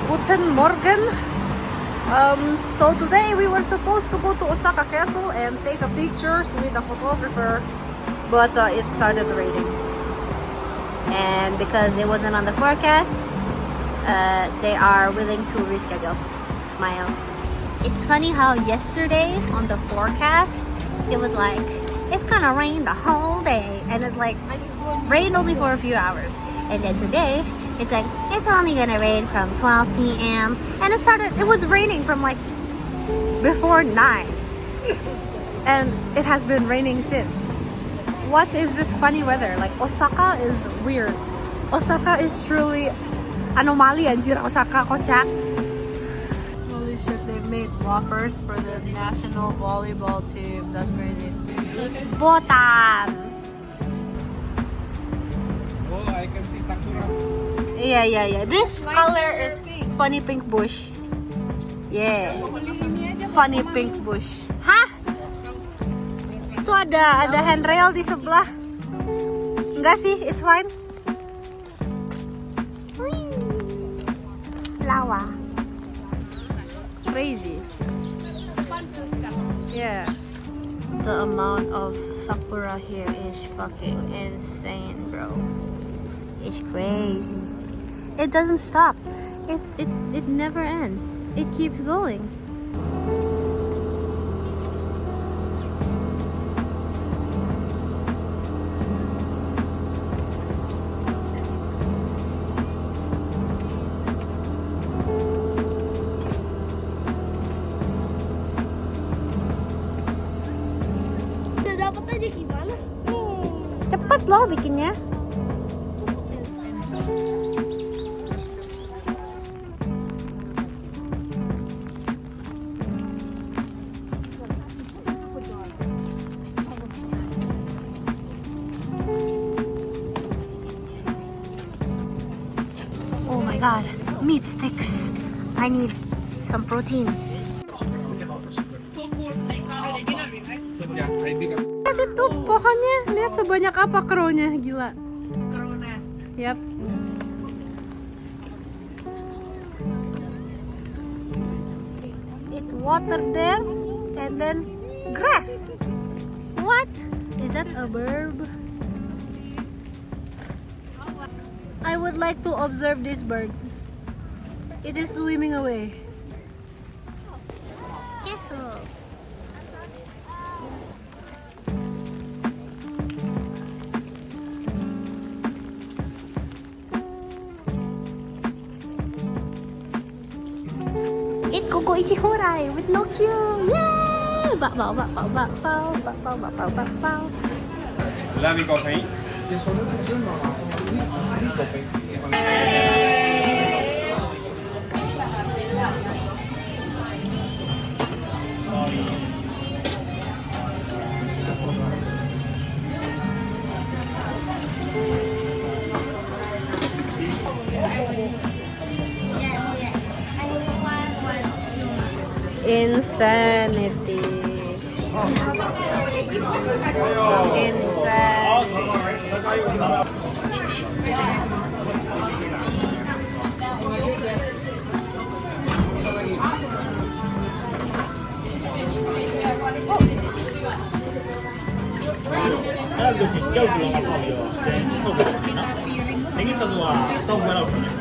Guten Morgen. So today we were supposed to go to Osaka Castle and take a pictures with a photographer, but it started raining. And because it wasn't on the forecast, they are willing to reschedule. Smile. It's funny how yesterday on the forecast, it was like, it's gonna rain the whole day. And it's like, rained only for a few hours. And then today, it's like, it's only gonna rain from 12 p.m. And it was raining from like before 9. And it has been raining since. What is this funny weather? Like, Osaka is weird. Osaka is truly anomaly, anjir. Osaka, kocak. Holy shit, they've made whoppers for the national volleyball team. That's crazy. It's Botan. Oh, I can see Sakura. Yeah. This color is funny pink bush. Yeah. Funny pink bush. Hah? Tuh ada handrail di sebelah. Enggak sih, it's fine. Lawa. Crazy. Yeah. The amount of sakura here is fucking insane, bro. It's crazy. It doesn't stop. It never ends. It keeps going. Dapat aja gimana? Cepet loh bikinnya. Oh my god, meat sticks. I need some protein. Lihat itu pohonnya, lihat sebanyak apa crow-nya, gila. Crow nest. Yap. It water there and then grass. What? Is that a bird? I would like to observe this bird. It is swimming away. Castle. Eat Coco Ichihurai with no Q. Yay! Bakpao. Là vì có thấy Insanity. 사람들 진짜 올라가고요. 네, 생일 선수와 어떤 거라고